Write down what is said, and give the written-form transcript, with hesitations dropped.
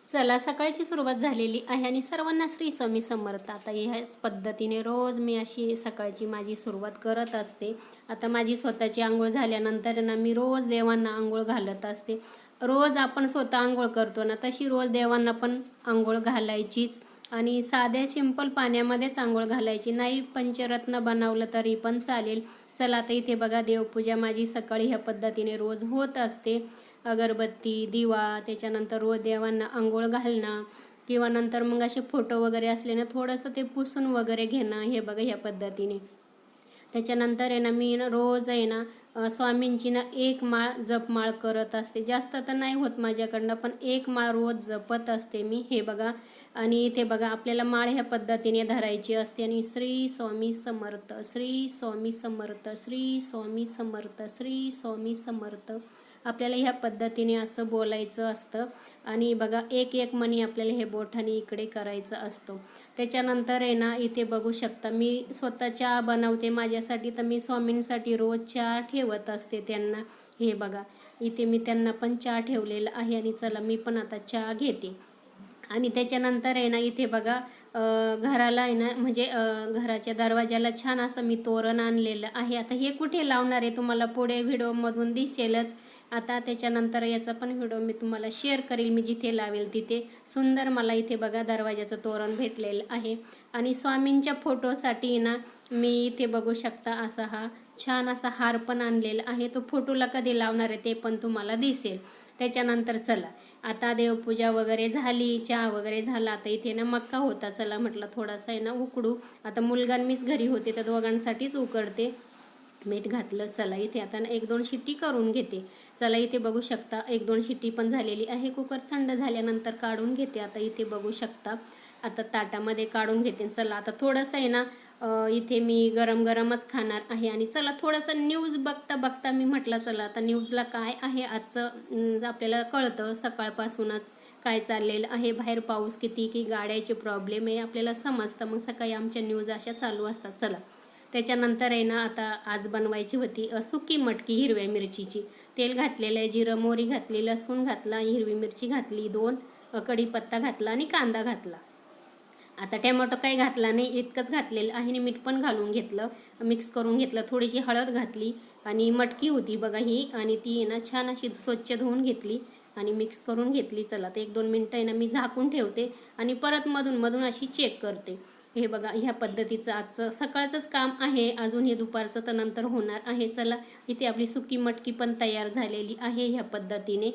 चला, सकाळची सुरुवात झालेली आहे आणि सर्वांना श्री स्वामी समर्थ. आता ह्याच पद्धतीने रोज मी अशी सकाळची माझी सुरुवात करत असते. आता माझी स्वतःची आंघोळ झाल्यानंतर ना मी रोज देवांना आंघोळ घालत असते. रोज आपण स्वतः आंघोळ करतो ना, तशी रोज देवांना पण आंघोळ घालायचीच आणि साध्या सिंपल पाण्यामध्येच आंघोळ घालायची. नाही पंचरत्न बनवलं तरी पण चालेल. चला, आता इथे बघा देवपूजा माझी सकाळी ह्या पद्धतीने रोज होत असते. अगरबत्ती, दिवा, त्याच्यानंतर रोज देवांना आंघोळ घालणं किंवा नंतर मग असे फोटो वगैरे असले ना थोडंसं ते पुसून वगैरे घेणं, हे बघा ह्या पद्धतीने. त्याच्यानंतर आहे ना मी ना रोज आहे ना स्वामींची ना एक माळ जपमाळ करत असते. जास्त तर नाही होत माझ्याकडनं, पण एक माळ रोज जपत असते मी, हे बघा. आणि इथे बघा आपल्याला माळ ह्या पद्धतीने धरायची असते आणि श्री स्वामी समर्थ, श्री स्वामी समर्थ, श्री स्वामी समर्थ, श्री स्वामी समर्थ आपल्याला ह्या पद्धतीने असं बोलायचं असतं. आणि बघा एक एक मणी आपल्याला हे बोटाने इकडे करायचं असतो. त्याच्यानंतर आहे ना इथे बघू शकता मी स्वतः चहा बनवते माझ्यासाठी, तर मी स्वामींसाठी रोज चहा ठेवत असते त्यांना. हे बघा इथे मी त्यांना पण चहा ठेवलेला आहे आणि चला मी पण आता चहा घेते. आणि त्याच्यानंतर आहे ना इथे बघा घराला आहे ना म्हणजे घराच्या दरवाजाला छान असं मी तोरण आणलेलं आहे. आता हे कुठे लावणार आहे तुम्हाला पुढे व्हिडिओमधून दिसेलच. आता त्याच्यानंतर याचा पण व्हिडिओ मी तुम्हाला शेअर करेल, मी जिथे लावेल तिथे. सुंदर मला इथे बघा दरवाजाचं तोरण भेटलेलं आहे. आणि स्वामींच्या फोटोसाठी ना मी इथे बघू शकता असा हा छान असा हार पण आणलेला आहे. तो फोटोला कधी लावणार आहे ते पण तुम्हाला दिसेल. त्याच्यानंतर चला आता देवपूजा वगैरे झाली, चहा वगैरे झाला. आता इथे ना मक्का होता, चला म्हटलं थोडासा आहे ना उकडू. आता मुलगा मीच घरी होते तर दोघांसाठीच उकडते. मीठ घातलं. चला इथे आता ना 1-2 शिट्टी करून घेते. चला इथे बघू शकता 1-2 शिट्टी पण झालेली आहे. कुकर थंड झाल्यानंतर काढून घेते. आता इथे बघू शकता आता ताटामध्ये काढून घेते. चला आता थोडंसं आहे ना इथे मी गरम गरमच खाणार आहे. आणि चला थोडंसं न्यूज बघता बघता मी म्हटलं चला आता न्यूजला काय आहे आजचं आपल्याला कळतं सकाळपासूनच काय चाललेलं आहे. बाहेर पाऊस किती की गाड्याचे प्रॉब्लेम आहे आपल्याला समजतं. मग सकाळी आमच्या न्यूज अशा चालू असतात. चला त्याच्यानंतर आहे ना आता आज बनवायची होती सुकी मटकी हिरव्या मिरचीची. तेल घातलेलं आहे, जिरं मोहरी घातली, लसूण घातला, हिरवी मिरची घातली 2, कढीपत्ता घातला आणि कांदा घातला. आता टोमॅटो काही घातला नाही, इतकंच घातलेलं आहे. आणि मीठ पण घालून घेतलं, मिक्स करून घेतलं. थोडीशी हळद घातली आणि मटकी होती बघा ही, आणि ती ना छान अशी स्वच्छ धुवून घेतली आणि मिक्स करून घेतली. चला तर 1-2 मिनटं आहे ना मी झाकून ठेवते आणि परत मधून अशी चेक करते. हे बघा ह्या पद्धतीचं आजचं सकाळचंच काम आहे. अजून हे दुपारचं तर नंतर होणार आहे. चला इथे आपली सुकी मटकी पण तयार झालेली आहे ह्या पद्धतीने.